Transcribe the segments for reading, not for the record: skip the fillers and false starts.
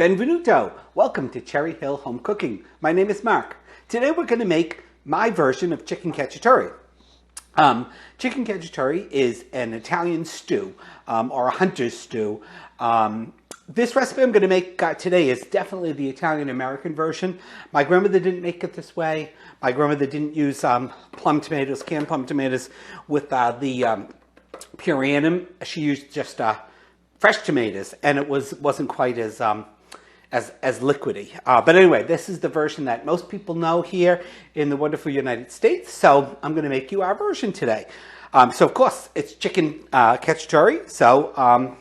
Benvenuto! Welcome to Cherry Hill Home Cooking. My name is Mark. Today we're going to make my version of chicken cacciatore. Chicken cacciatore is an Italian stew, or a hunter's stew. This recipe I'm going to make today is definitely the Italian-American version. My grandmother didn't make it this way. My grandmother didn't use plum tomatoes, canned plum tomatoes with the purianum. She used just fresh tomatoes, and it wasn't quite as liquidy. But anyway, this is the version that most people know here in the wonderful United States. So I'm going to make you our version today. So of course it's chicken cacciatore. So of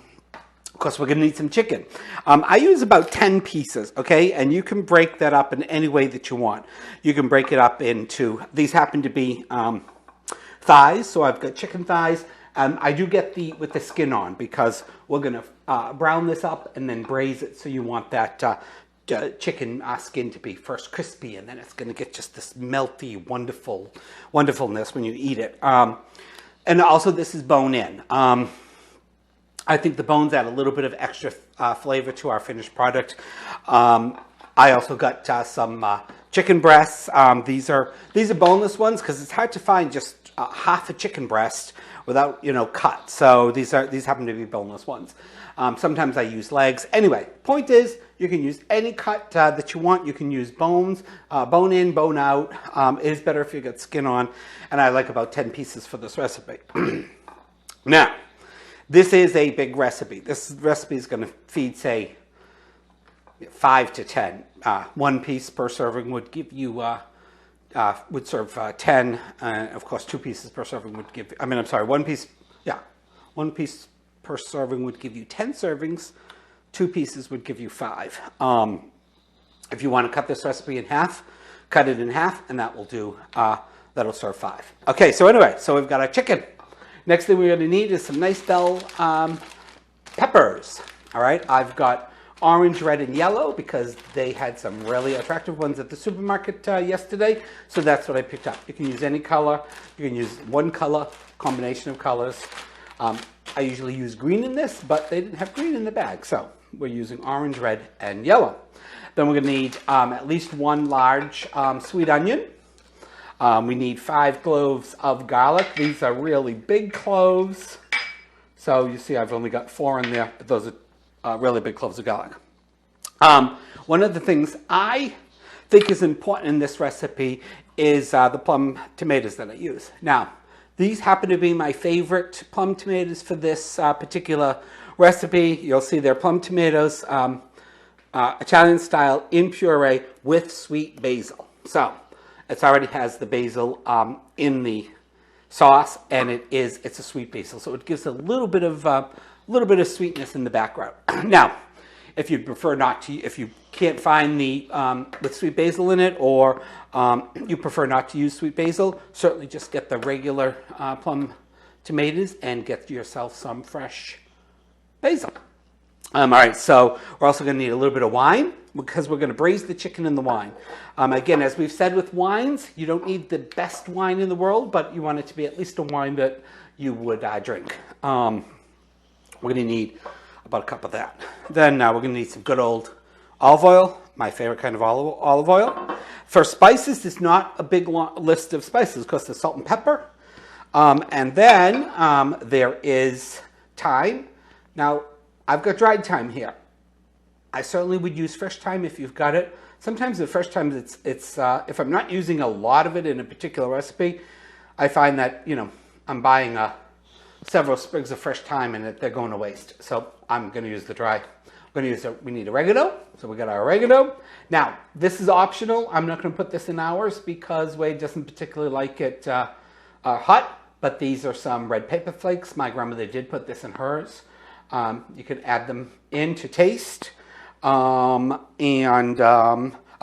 course we're going to need some chicken. I use about 10 pieces, okay? And you can break that up in any way that you want. You can break it up into, these happen to be thighs. So I've got chicken thighs. I do get with the skin on because we're going to brown this up and then braise it. So you want that chicken skin to be first crispy, and then it's going to get just this melty, wonderfulness when you eat it. And also this is bone in. I think the bones add a little bit of extra flavor to our finished product. I also got some chicken breasts. These are boneless ones because it's hard to find just half a chicken breast without, cut. So these happen to be boneless ones. Sometimes I use legs. Anyway, point is, you can use any cut that you want. You can use bones, bone in, bone out. It is better if you get skin on. And I like about 10 pieces for this recipe. Now, this is a big recipe. This recipe is going to feed, say, 5 to 10. 1 piece per serving would give you would serve 10. Of course, 2 pieces per serving would give, one piece per serving would give you 10 servings. 2 pieces would give you 5. If you want to cut this recipe in half, cut it in half, and that will do, that'll serve 5. Okay, so anyway, so we've got our chicken. Next thing we're going to need is some nice bell peppers. All right, I've got orange, red, and yellow because they had some really attractive ones at the supermarket yesterday. So that's what I picked up. You can use any color. You can use one color, combination of colors. I usually use green in this, but they didn't have green in the bag. So we're using orange, red, and yellow. Then we're going to need at least 1 large sweet onion. We need 5 cloves of garlic. These are really big cloves. So you see I've only got 4 in there, but those are really big cloves of garlic. One of the things I think is important in this recipe is the plum tomatoes that I use. Now, these happen to be my favorite plum tomatoes for this particular recipe. You'll see they're plum tomatoes, Italian style in puree with sweet basil. So it already has the basil in the sauce, and it's a sweet basil, so it gives a little bit of sweetness in the background. Now, if you prefer not to, if you can't find the with sweet basil in it, or you prefer not to use sweet basil, certainly just get the regular plum tomatoes and get yourself some fresh basil. All right, so we're also going to need a little bit of wine because we're going to braise the chicken in the wine. Again, as we've said with wines, you don't need the best wine in the world, but you want it to be at least a wine that you would drink. We're going to need about a cup of that. Then we're going to need some good old olive oil, my favorite kind of olive oil. For spices, there's not a big list of spices because there's salt and pepper. And then there is thyme. Now, I've got dried thyme here. I certainly would use fresh thyme if you've got it. Sometimes the fresh thyme, it's if I'm not using a lot of it in a particular recipe, I find that, I'm buying several sprigs of fresh thyme and they're going to waste. So I'm going to use the dry. We need oregano. So we got our oregano. Now, this is optional. I'm not going to put this in ours because Wade doesn't particularly like it hot. But these are some red pepper flakes. My grandmother did put this in hers. You can add them in to taste. Of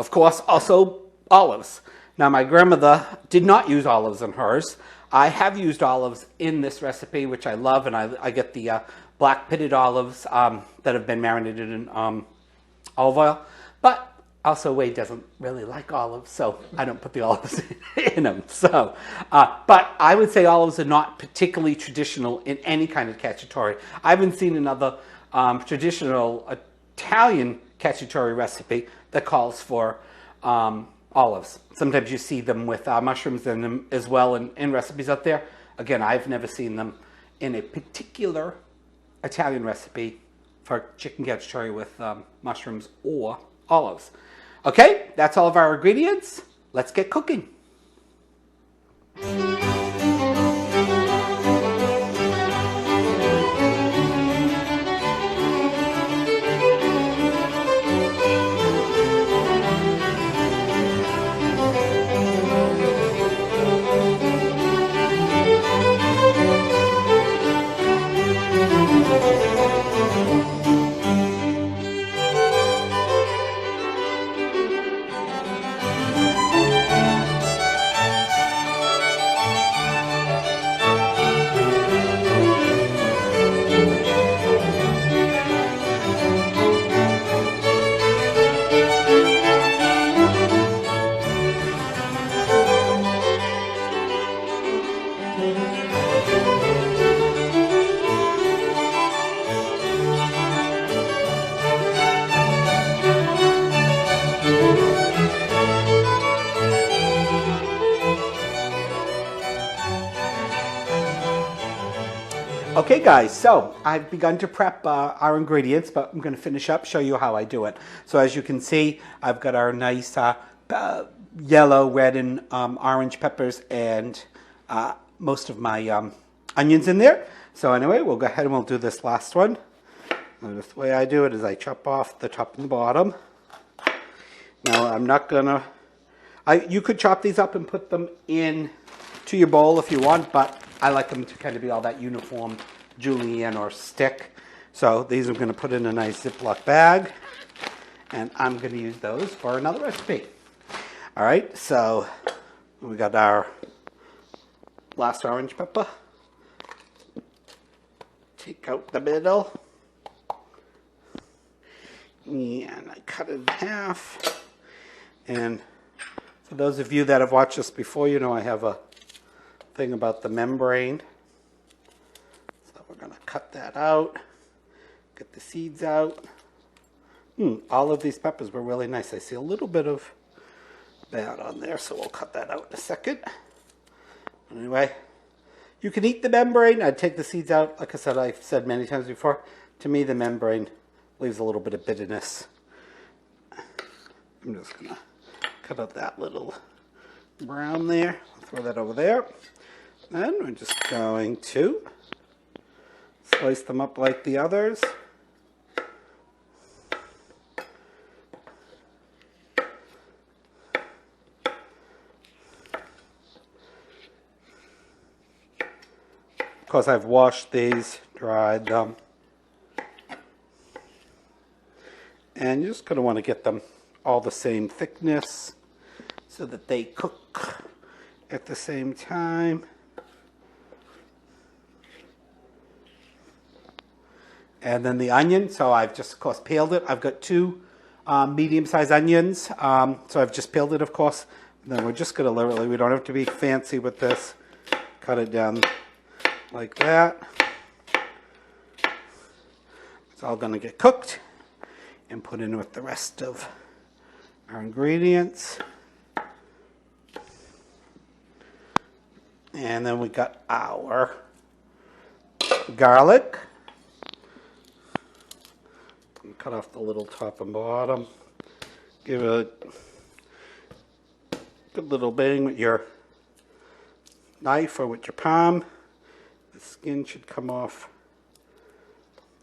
course, also olives. Now, my grandmother did not use olives in hers. I have used olives in this recipe, which I love, and I get the black pitted olives that have been marinated in olive oil. But also, Wade doesn't really like olives, so I don't put the olives in them. So, but I would say olives are not particularly traditional in any kind of cacciatore. I haven't seen another traditional Italian cacciatore recipe that calls for olives. Sometimes you see them with mushrooms in them as well in recipes out there. Again, I've never seen them in a particular Italian recipe for chicken cacciatore with mushrooms or olives. Okay, that's all of our ingredients. Let's get cooking. Okay guys, so I've begun to prep our ingredients, but I'm going to finish up, show you how I do it. So as you can see, I've got our nice yellow, red, and orange peppers and most of my onions in there. So anyway, we'll go ahead and we'll do this last one. And the way I do it is I chop off the top and the bottom. Now I'm not gonna, you could chop these up and put them in to your bowl if you want, but I like them to kind of be all that uniform julienne or stick. So these I'm going to put in a nice Ziploc bag, and I'm going to use those for another recipe. All right, so we got our last orange pepper. Take out the middle, and I cut it in half. And for those of you that have watched this before, you know I have a thing about the membrane. So we're going to cut that out, get the seeds out. All of these peppers were really nice. I see a little bit of bad on there, so we'll cut that out in a second. Anyway, you can eat the membrane. I'd take the seeds out. Like I said, I've said many times before, to me the membrane leaves a little bit of bitterness. I'm just going to cut out that little brown there. Throw that over there. Then we're just going to slice them up like the others. Of course, I've washed these, dried them. And you're just going to want to get them all the same thickness so that they cook at the same time. And then the onion, so I've just, of course, peeled it. I've got two medium-sized onions, so I've just peeled it, of course. And then we're just going to literally, we don't have to be fancy with this, cut it down like that. It's all going to get cooked and put in with the rest of our ingredients. And then we got our garlic. Cut off the little top and bottom. Give it a good little bang with your knife or with your palm. The skin should come off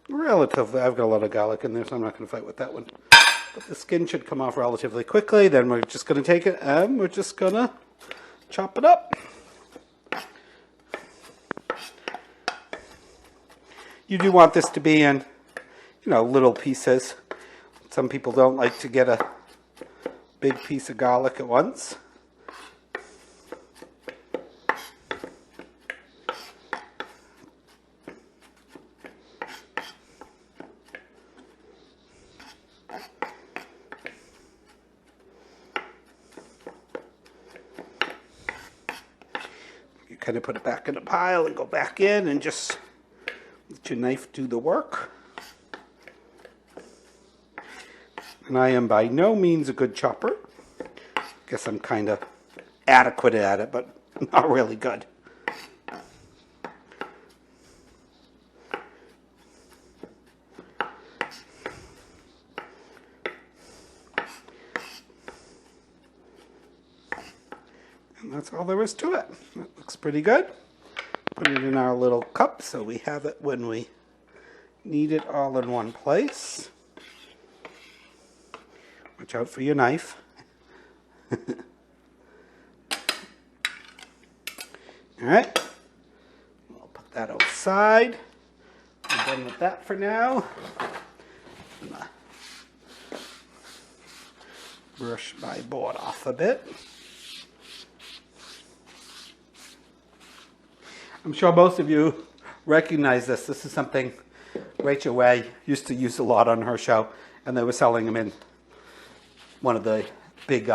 relatively. I've got a lot of garlic in there, so I'm not going to fight with that one. But the skin should come off relatively quickly. Then we're just going to take it and we're just going to chop it up. You do want this to be in, you know, little pieces. Some people don't like to get a big piece of garlic at once. You kind of put it back in a pile and go back in and just let your knife do the work. And I am by no means a good chopper. Guess I'm kind of adequate at it, but not really good. And that's all there is to it. That looks pretty good. Put it in our little cup so we have it when we need it all in one place. Watch out for your knife. Alright, we'll put that outside. I'm done with that for now. Brush my board off a bit. I'm sure most of you recognize this. This is something Rachel Ray used to use a lot on her show, and they were selling them in one of the big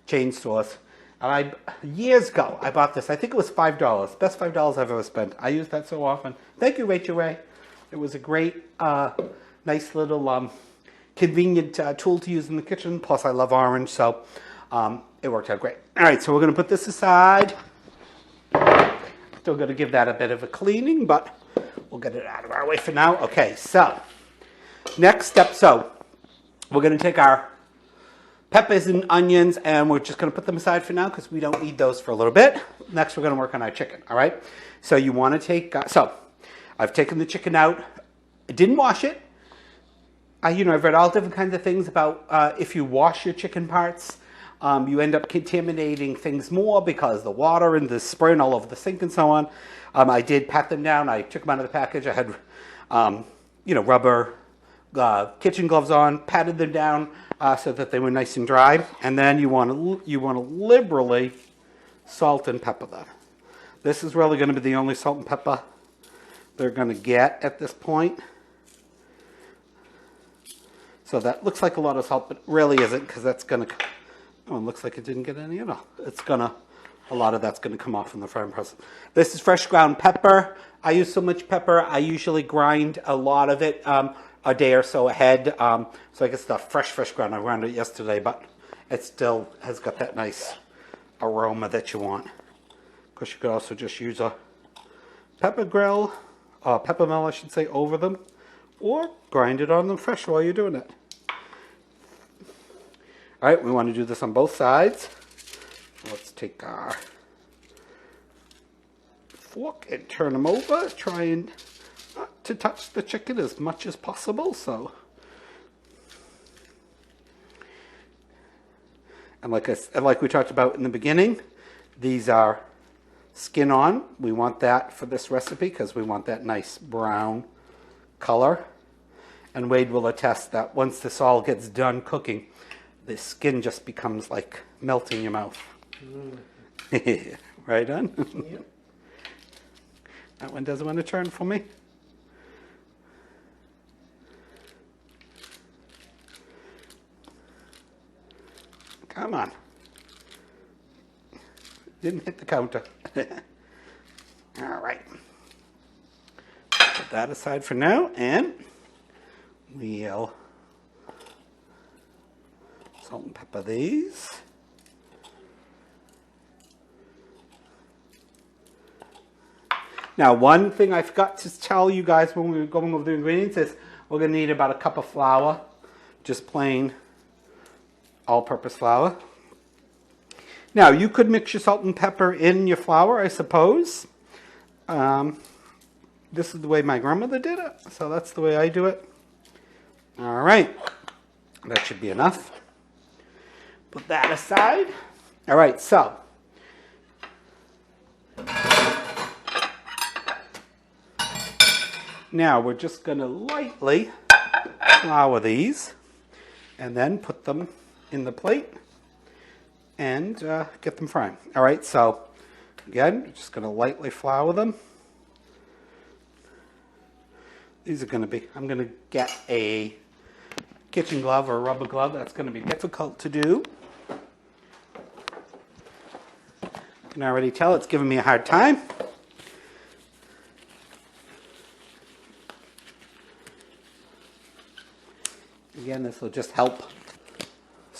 chain stores. And years ago, I bought this. I think it was $5. Best $5 I've ever spent. I use that so often. Thank you, Rachel Ray. It was a great, nice little convenient tool to use in the kitchen. Plus, I love orange, so it worked out great. All right, so we're going to put this aside. Still going to give that a bit of a cleaning, but we'll get it out of our way for now. Okay, so next step. So we're going to take our peppers and onions, and we're just going to put them aside for now because we don't need those for a little bit. Next, we're going to work on our chicken. All right. So you want to take. So I've taken the chicken out. I didn't wash it. I've read all different kinds of things about if you wash your chicken parts, you end up contaminating things more because the water and the spraying all over the sink and so on. I did pat them down. I took them out of the package. I had, rubber kitchen gloves on, patted them down so that they were nice and dry. And then you want to liberally salt and pepper them. This is really going to be the only salt and pepper they're going to get at this point. So that looks like a lot of salt, but really isn't, because that's going to. Oh, it looks like it didn't get any at all. A lot of that's going to come off in the frying process. This is fresh ground pepper. I use so much pepper, I usually grind a lot of it a day or so ahead. So I get the fresh ground. I ground it yesterday, but it still has got that nice aroma that you want. Of course, you could also just use a pepper grill, pepper mill, I should say, over them, or grind it on them fresh while you're doing it. All right, we want to do this on both sides. Let's take our fork and turn them over, trying not to touch the chicken as much as possible. And like we talked about in the beginning, these are skin on. We want that for this recipe because we want that nice brown color. And Wade will attest that once this all gets done cooking, the skin just becomes like melting in your mouth. Right on? Yep. That one doesn't want to turn for me. Come on. Didn't hit the counter. All right. Put that aside for now, and we'll salt and pepper these. Now, one thing I forgot to tell you guys when we were going over the ingredients is we're going to need about a cup of flour, just plain all-purpose flour. Now, you could mix your salt and pepper in your flour, I suppose. This is the way my grandmother did it, so that's the way I do it. All right, that should be enough. Put that aside. All right, so now we're just going to lightly flour these and then put them in the plate and get them frying. All right, so again, we're just going to lightly flour them. These are going to be, I'm going to get a kitchen glove or a rubber glove. That's going to be difficult to do. You can already tell it's giving me a hard time. Again, this will just help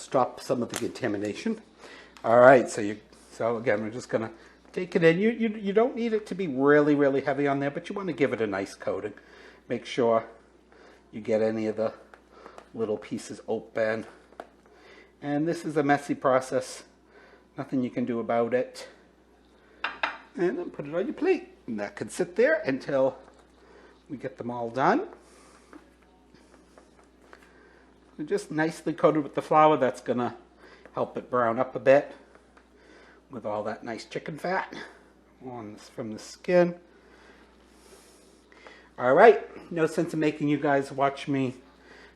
stop some of the contamination. All right, so again, we're just gonna take it in. You don't need it to be really, really heavy on there, but you want to give it a nice coating. Make sure you get any of the little pieces open. And this is a messy process. Nothing you can do about it. And then put it on your plate. And that can sit there until we get them all done. We're just nicely coated with the flour. That's going to help it brown up a bit with all that nice chicken fat from the skin. All right, no sense in making you guys watch me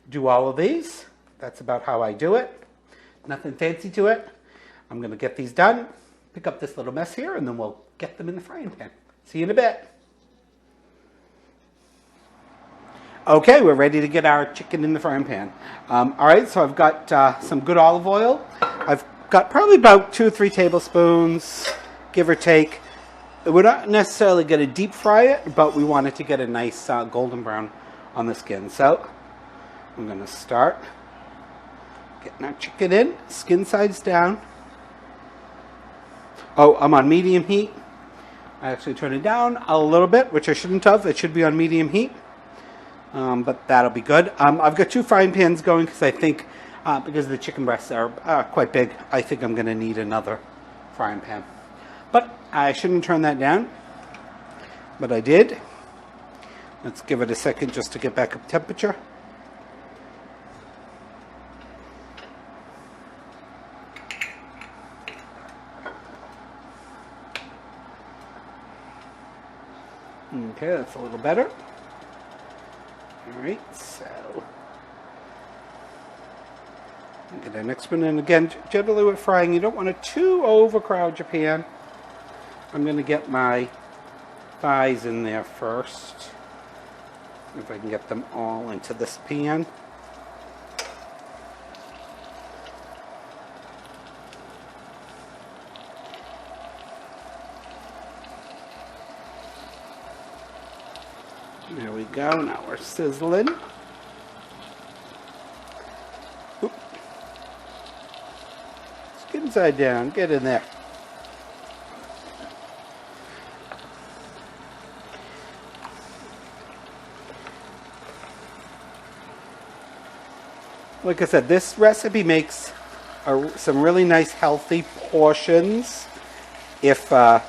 do all of these. That's about how I do it. Nothing fancy to it. I'm going to get these done, pick up this little mess here, and then we'll get them in the frying pan. See you in a bit. Okay, we're ready to get our chicken in the frying pan. All right, so I've got some good olive oil. I've got probably about 2 or 3 tablespoons, give or take. We're not necessarily going to deep fry it, but we want it to get a nice golden brown on the skin. So I'm going to start getting our chicken in, skin sides down. Oh, I'm on medium heat. I actually turned it down a little bit, which I shouldn't have. It should be on medium heat, but that'll be good. I've got 2 frying pans going because I think, because the chicken breasts are quite big, I think I'm going to need another frying pan. But I shouldn't turn that down, but I did. Let's give it a second just to get back up temperature. Okay, that's a little better. All right, so get our next one in. Again, generally with frying, you don't want to too overcrowd your pan. I'm going to get my thighs in there first. If I can get them all into this pan. There we go. Now we're sizzling. Oop. Skin side down. Get in there. Like I said, this recipe makes some really nice healthy portions. To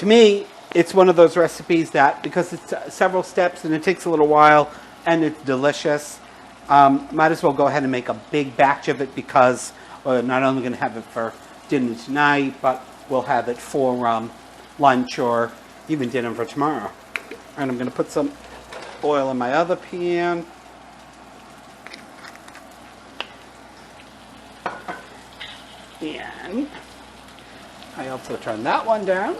me, it's one of those recipes that, because it's several steps and it takes a little while and it's delicious, might as well go ahead and make a big batch of it, because we're not only going to have it for dinner tonight, but we'll have it for lunch or even dinner for tomorrow. And I'm going to put some oil in my other pan. And I also turn that one down.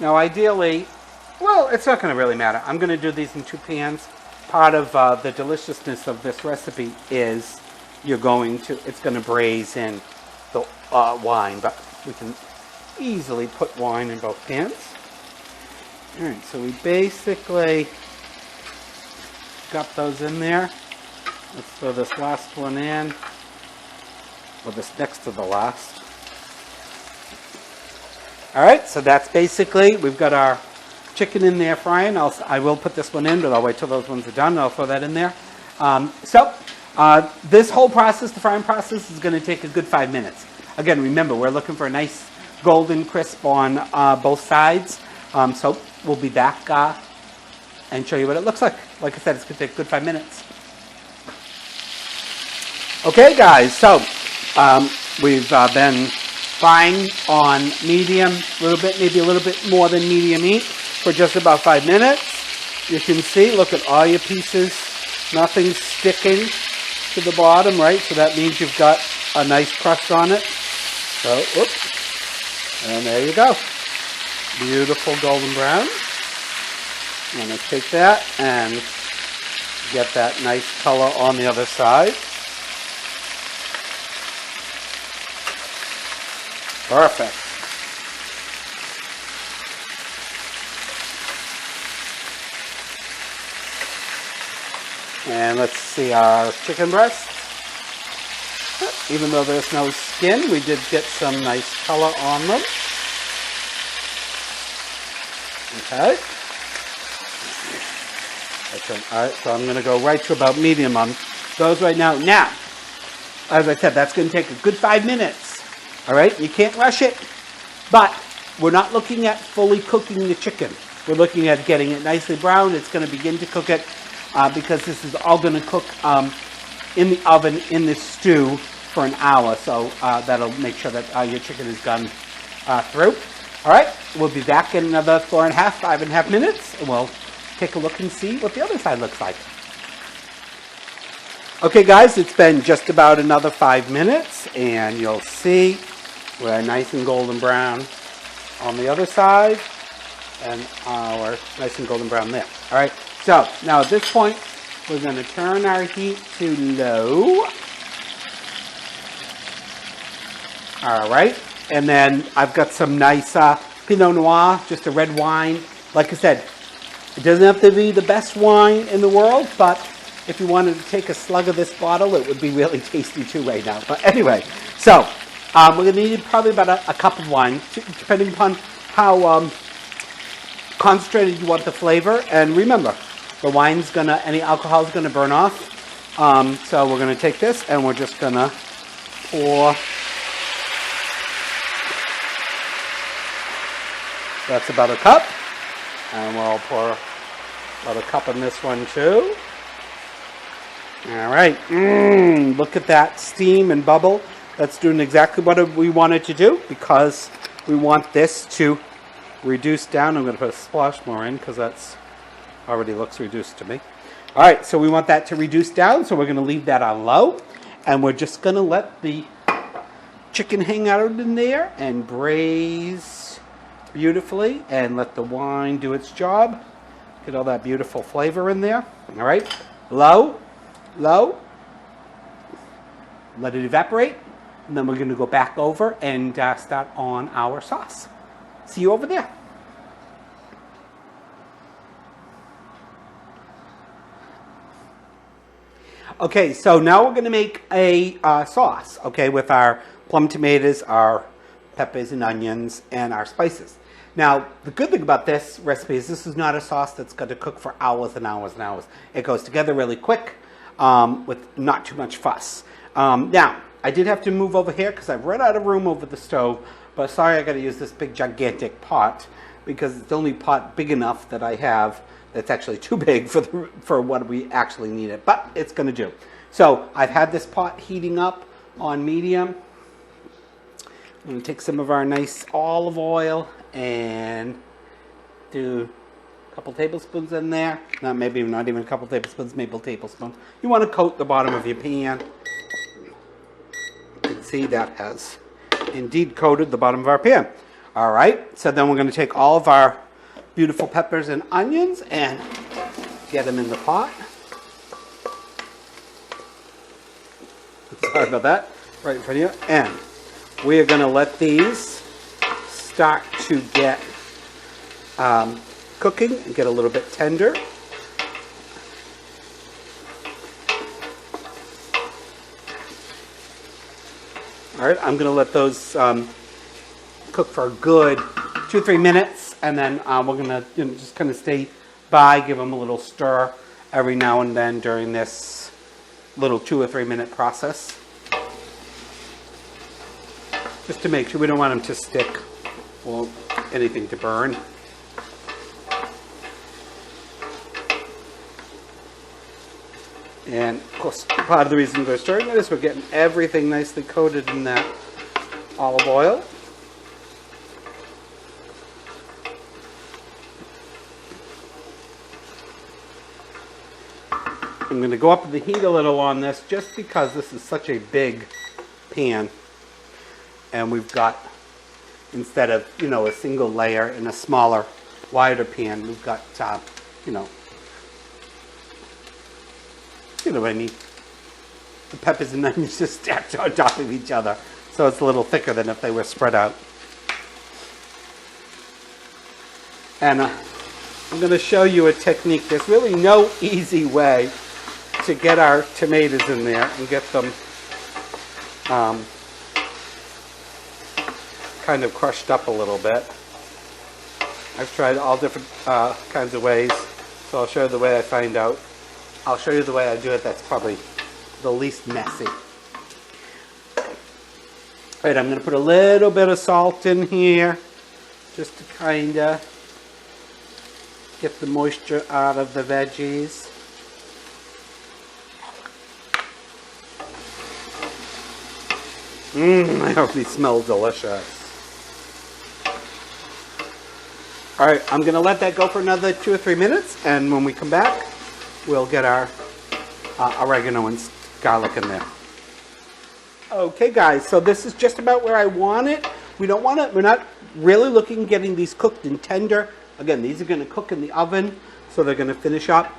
Now ideally, well, it's not going to really matter. I'm going to do these in 2 pans. Part of the deliciousness of this recipe is it's going to braise in the wine, but we can easily put wine in both pans. All right, so we basically got those in there. Let's throw this last one in, or this next to the last. All right, so that's basically, we've got our chicken in there frying. I will put this one in, but I'll wait till those ones are done and I'll throw that in there. This whole process, the frying process, is going to take a good 5 minutes. Again, remember, we're looking for a nice golden crisp on both sides. So we'll be back and show you what it looks like. Like I said, it's going to take a good 5 minutes. Okay, guys, so we've been frying on medium, a little bit, maybe a little bit more than medium heat for just about 5 minutes. You can see, look at all your pieces, nothing's sticking to the bottom, right? So that means you've got a nice crust on it. So, whoops, and there you go. Beautiful golden brown. I'm going to take that and get that nice color on the other side. Perfect. And let's see our chicken breast. Even though there's no skin, we did get some nice color on them. Okay. All right, so I'm going to go right to about medium on those right now. Now, as I said, that's going to take a good 5 minutes. All right, you can't rush it, but we're not looking at fully cooking the chicken. We're looking at getting it nicely brown. It's going to begin to cook it because this is all going to cook in the oven in this stew for an hour. So that'll make sure that your chicken is gone through. All right, we'll be back in another 5.5 minutes, and we'll take a look and see what the other side looks like. Okay, guys, it's been just about another 5 minutes, and you'll see we're nice and golden brown on the other side, and our nice and golden brown there. All right, so now at this point, we're going to turn our heat to low. All right, and then I've got some nice Pinot Noir, just a red wine. Like I said, it doesn't have to be the best wine in the world, but if you wanted to take a slug of this bottle, it would be really tasty too right now. But anyway, so we're going to need probably about a cup of wine, depending upon how concentrated you want the flavor. And remember, the wine's gonna, any alcohol is gonna burn off. So we're gonna take this and we're just gonna pour. That's about a cup. And we'll pour about a cup in this one too. All right, look at that steam and bubble. That's doing exactly what we wanted to do because we want this to reduce down. I'm going to put a splash more in because that's already looks reduced to me. All right, so we want that to reduce down, so we're going to leave that on low, and we're just going to let the chicken hang out in there and braise beautifully and let the wine do its job. Get all that beautiful flavor in there. All right, low. Let it evaporate, and then we're going to go back over and start on our sauce. See you over there. Okay, so now we're going to make a sauce, okay, with our plum tomatoes, our peppers and onions, and our spices. Now, the good thing about this recipe is this is not a sauce that's going to cook for hours and hours and hours. It goes together really quick with not too much fuss. Now, I did have to move over here because I've run out of room over the stove, but sorry, I got to use this big gigantic pot because it's the only pot big enough that I have that's actually too big for what we actually need it, but it's going to do. So I've had this pot heating up on medium. I'm going to take some of our nice olive oil and do a couple tablespoons in there. Maybe not even a couple tablespoons, maybe a tablespoon. You want to coat the bottom of your pan. You can see that has indeed coated the bottom of our pan. All right, so then we're going to take all of our beautiful peppers and onions and get them in the pot. Sorry about that, right in front of you. And we are going to let these start to get cooking and get a little bit tender. All right, I'm going to let those cook for a good 2-3 minutes, and then we're going to just kind of stay by, give them a little stir every now and then during this little 2 or 3 minute process. Just to make sure we don't want them to stick or anything to burn. And of course, part of the reason we're stirring it is we're getting everything nicely coated in that olive oil. I'm going to go up the heat a little on this just because this is such a big pan. And we've got, instead of, a single layer in a smaller, wider pan, we've got, you know what I mean. The peppers and onions just stacked on top of each other. So it's a little thicker than if they were spread out. And I'm going to show you a technique. There's really no easy way to get our tomatoes in there and get them kind of crushed up a little bit. I've tried all different kinds of ways, so I'll show you the way I find out. I'll show you the way I do it that's probably the least messy. All right, I'm going to put a little bit of salt in here just to kind of get the moisture out of the veggies. I hope these smell delicious. All right, I'm going to let that go for another 2 or 3 minutes, and when we come back, we'll get our oregano and garlic in there. Okay, guys, so this is just about where I want it. We're not really looking at getting these cooked and tender. Again, these are going to cook in the oven, so they're going to finish up.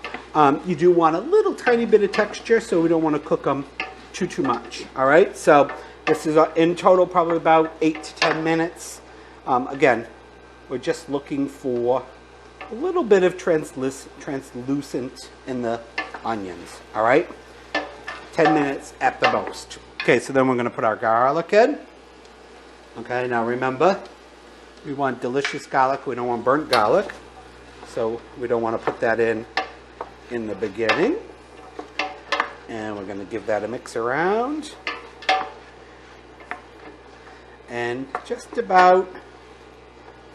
You do want a little tiny bit of texture, so we don't want to cook them too much. All right, so this is in total probably about 8 to 10 minutes. Again, we're just looking for a little bit of translucent in the onions. All right, 10 minutes at the most. Okay, so then we're going to put our garlic in. Okay, now remember, we want delicious garlic. We don't want burnt garlic. So we don't want to put that in the beginning. And we're going to give that a mix around. And just about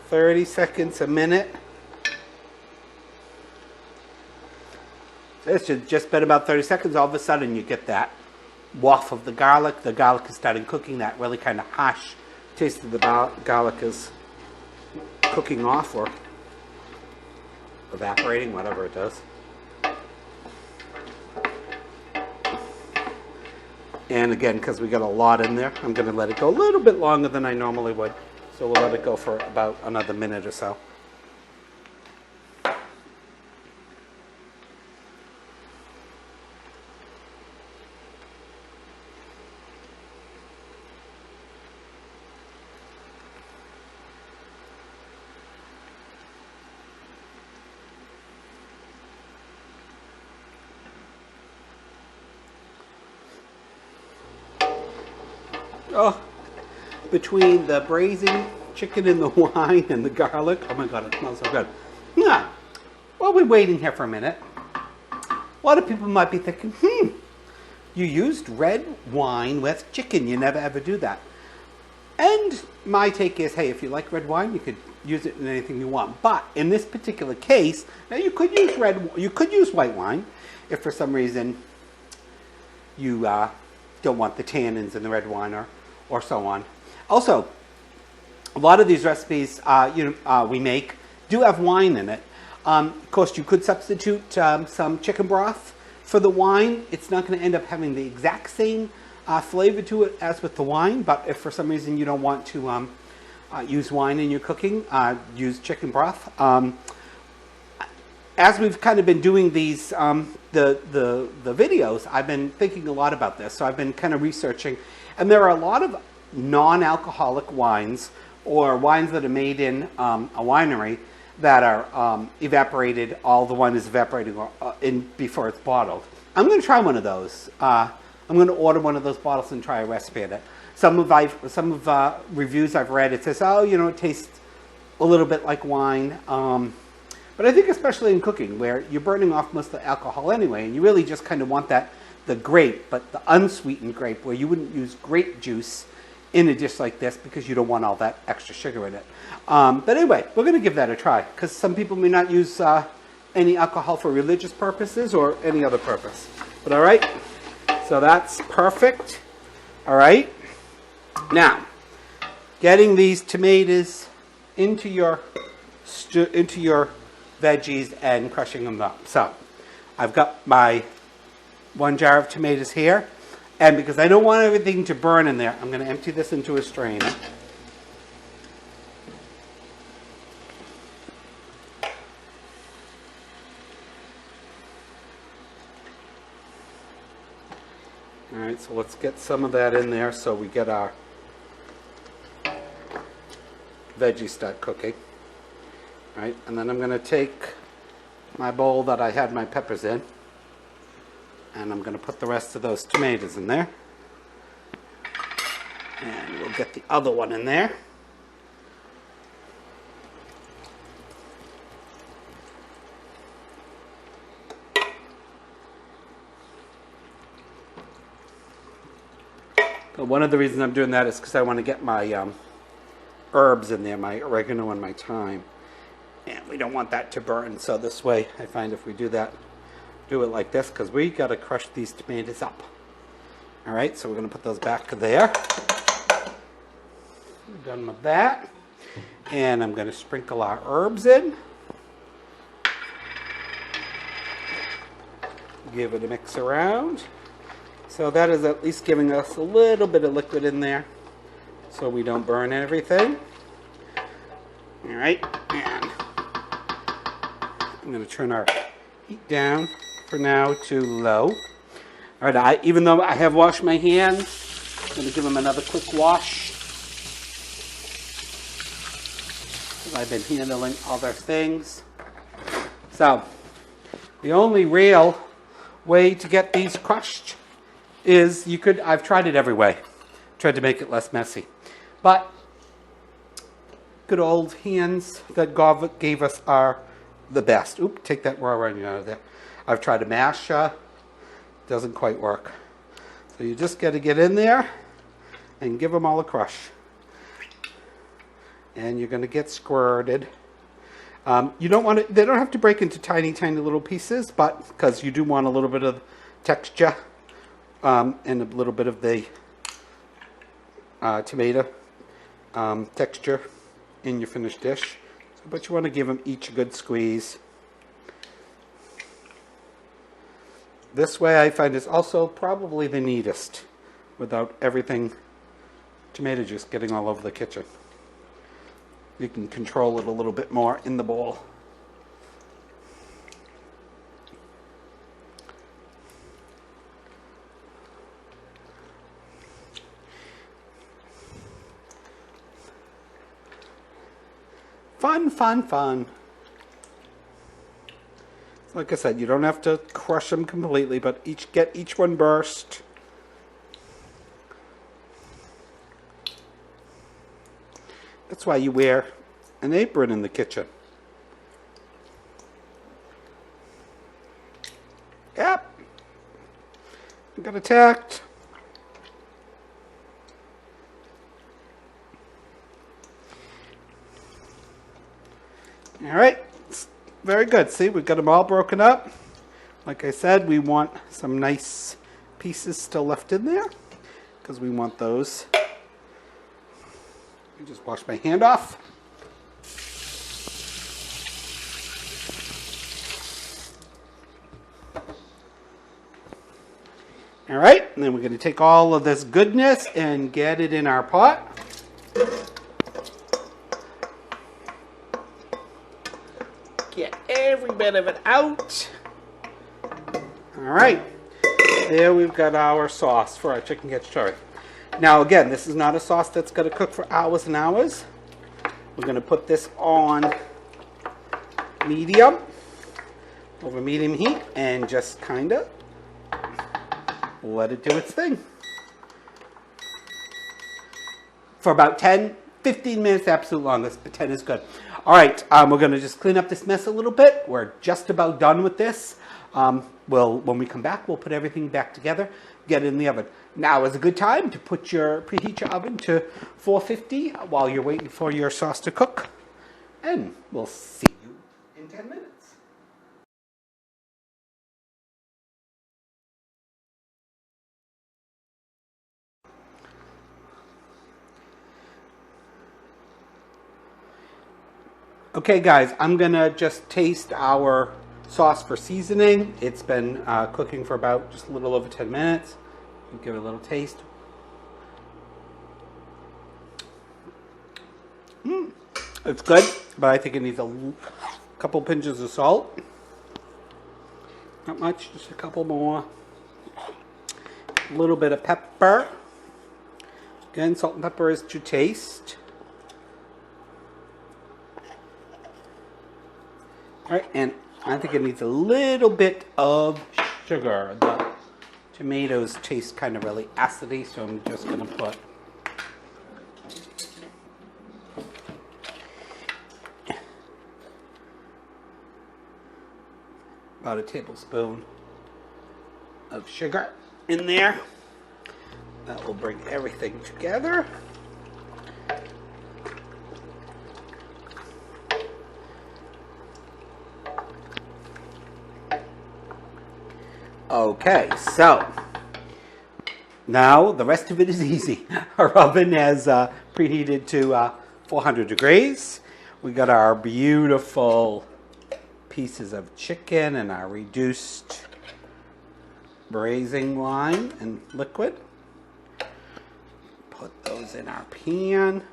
30 seconds, a minute. So it's just been about 30 seconds. All of a sudden you get that waft of the garlic. The garlic is starting cooking. That really kind of harsh taste of the garlic is cooking off or evaporating, whatever it does. And again, because we got a lot in there, I'm going to let it go a little bit longer than I normally would. So we'll let it go for about another minute or so. Oh, between the braising chicken and the wine and the garlic, oh my God, it smells so good. Yeah. While we're waiting here for a minute, a lot of people might be thinking, you used red wine with chicken. You never ever do that. And my take is, hey, if you like red wine, you could use it in anything you want. But in this particular case, now you could use white wine if for some reason you don't want the tannins in the red wine or so on. Also, a lot of these recipes we make do have wine in it. Of course, you could substitute some chicken broth for the wine. It's not going to end up having the exact same flavor to it as with the wine, but if for some reason you don't want to use wine in your cooking, use chicken broth. As we've kind of been doing these the videos, I've been thinking a lot about this. So I've been kind of researching, and there are a lot of non-alcoholic wines or wines that are made in a winery that are evaporated. All the wine is evaporating in before it's bottled. I'm going to try one of those. I'm going to order one of those bottles and try a recipe of it. Some of reviews I've read, it says, oh, it tastes a little bit like wine. But I think especially in cooking, where you're burning off most of the alcohol anyway, and you really just kind of want the grape, but the unsweetened grape, where you wouldn't use grape juice in a dish like this because you don't want all that extra sugar in it. But anyway, we're going to give that a try, because some people may not use any alcohol for religious purposes or any other purpose. But all right, so that's perfect. All right, now getting these tomatoes into your veggies and crushing them up. So I've got my 1 jar of tomatoes here. And because I don't want everything to burn in there, I'm going to empty this into a strainer. All right, so let's get some of that in there so we get our veggies start cooking. All right, and then I'm going to take my bowl that I had my peppers in, and I'm going to put the rest of those tomatoes in there. And we'll get the other one in there. But one of the reasons I'm doing that is because I want to get my herbs in there, my oregano and my thyme. And we don't want that to burn, so this way I find if we do that, do it like this, because we got to crush these tomatoes up. All right, so we're going to put those back there. We're done with that. And I'm going to sprinkle our herbs in. Give it a mix around. So that is at least giving us a little bit of liquid in there so we don't burn everything. All right, and I'm going to turn our heat down for now to low. All right, even though I have washed my hands, I'm going to give them another quick wash. I've been handling other things. So, the only real way to get these crushed is I've tried it every way. Tried to make it less messy. But good old hands that God gave us are the best. Oop, take that raw onion out of there. I've tried to mash, doesn't quite work. So you just got to get in there and give them all a crush. And you're going to get squirted. You don't want to, they don't have to break into tiny, tiny little pieces, but because you do want a little bit of texture and a little bit of the tomato texture in your finished dish. But you want to give them each a good squeeze. This way I find is also probably the neatest without everything tomato juice getting all over the kitchen. You can control it a little bit more in the bowl. Fun, fun, fun. Like I said, you don't have to crush them completely, but get each one burst. That's why you wear an apron in the kitchen. Yep. I got attacked. All right. Very good. See, we've got them all broken up. Like I said, we want some nice pieces still left in there because we want those. I just wash my hand off. All right, and then we're going to take all of this goodness and get it in our pot. Get every bit of it out. All right, there we've got our sauce for our chicken cacciatore. Now again, this is not a sauce that's going to cook for hours and hours. We're going to put this on medium, over medium heat, and just kind of let it do its thing. For about 10, 15 minutes, absolute longest, but 10 is good. All right, we're going to just clean up this mess a little bit. We're just about done with this. When we come back, we'll put everything back together, get it in the oven. Now is a good time to preheat your oven to 450 while you're waiting for your sauce to cook. And we'll see you in 10 minutes. Okay guys, I'm gonna just taste our sauce for seasoning. It's been cooking for about just a little over 10 minutes. Give it a little taste. It's good, but I think it needs a couple pinches of salt. Not much, just a couple more. A little bit of pepper. Again, salt and pepper is to taste. All right, and I think it needs a little bit of sugar. The tomatoes taste kind of really acidy, so I'm just going to put about a tablespoon of sugar in there. That will bring everything together. Okay, so now the rest of it is easy. Our oven has preheated to 400 degrees. We got our beautiful pieces of chicken and our reduced braising wine and liquid. Put those in our pan.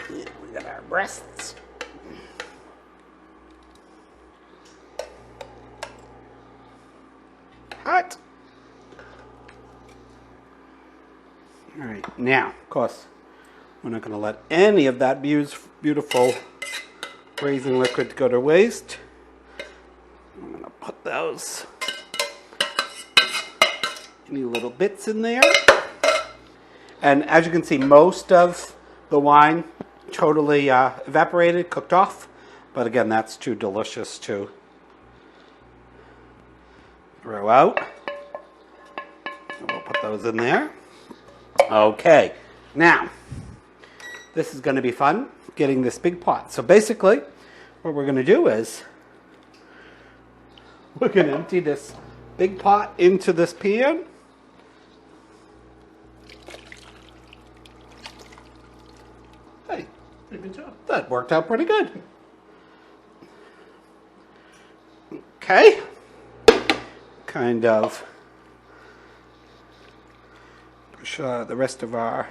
Yeah, we got our breasts. Hot. All right, now, of course, we're not going to let any of that beautiful braising liquid go to waste. I'm going to put those any little bits in there. And as you can see, most of the wine totally evaporated, cooked off. But again, that's too delicious to throw out. So we'll put those in there. Okay, now this is going to be fun, getting this big pot. So basically, what we're going to do is we're going to empty this big pot into this pan. Hey, good job. That worked out pretty good. Okay, kind of push the rest of our,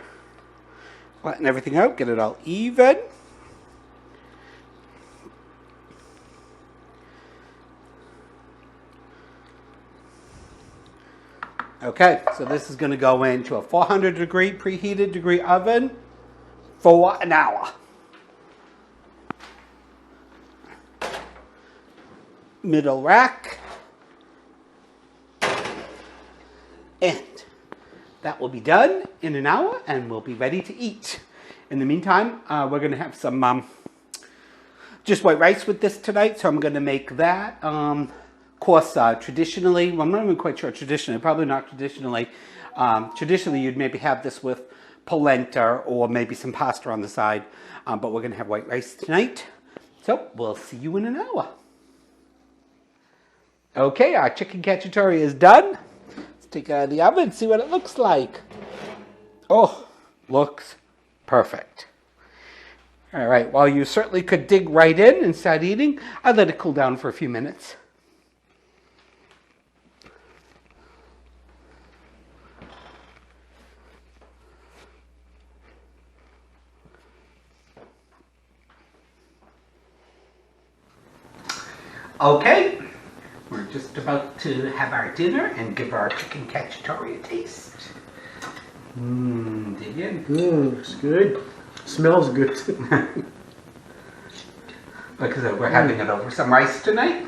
flatten everything out, get it all even. Okay, so this is going to go into a 400 degree preheated degree oven for an hour. Middle rack. And that will be done in an hour and we'll be ready to eat. In the meantime, we're going to have some just white rice with this tonight, so I'm going to make that. Of course, traditionally, well, I'm not even quite sure traditionally, probably not traditionally. Traditionally, you'd maybe have this with polenta or maybe some pasta on the side, but we're going to have white rice tonight. So we'll see you in an hour. Okay, our chicken cacciatore is done. Let's take it out of the oven and see what it looks like. Oh, looks perfect. All right, well, you certainly could dig right in and start eating. I'd let it cool down for a few minutes. Okay, we're just about to have our dinner and give our chicken cacciatore a taste. Did you? It's good. Smells good too. Because we're having it over some rice tonight.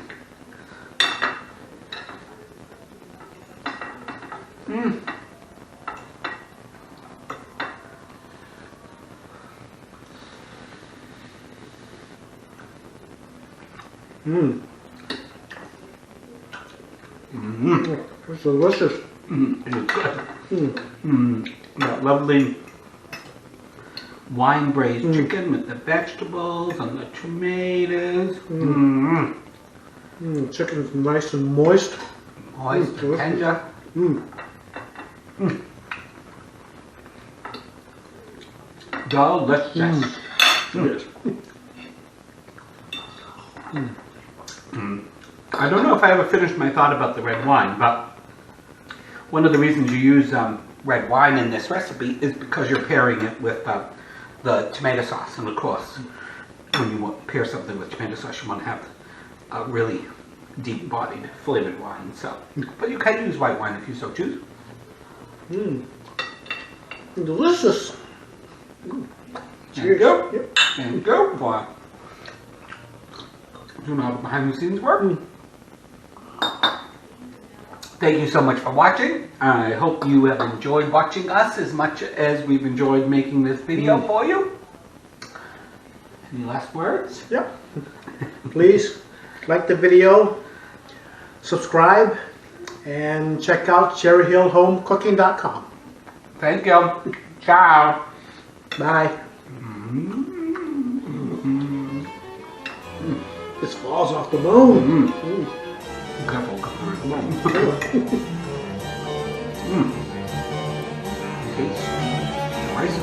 It's delicious. It's good. That lovely wine braised chicken with the vegetables and the tomatoes. Chicken's nice and moist. Moist and tender. Delicious. Yes. I don't know if I ever finished my thought about the red wine, but one of the reasons you use red wine in this recipe is because you're pairing it with the tomato sauce. And of course, when you pair something with tomato sauce, you want to have a really deep-bodied, flavored wine. So, but you can use white wine if you so choose. Delicious. There you go. Yep. There you go. Boy. Doing all the behind-the-scenes work. Thank you so much for watching. I hope you have enjoyed watching us as much as we've enjoyed making this video for you. Any last words? Yep. Please like the video, subscribe, and check out cherryhillhomecooking.com. Thank you. Ciao. Bye. This falls off the bone. Careful, careful. Come on. Taste. Rice.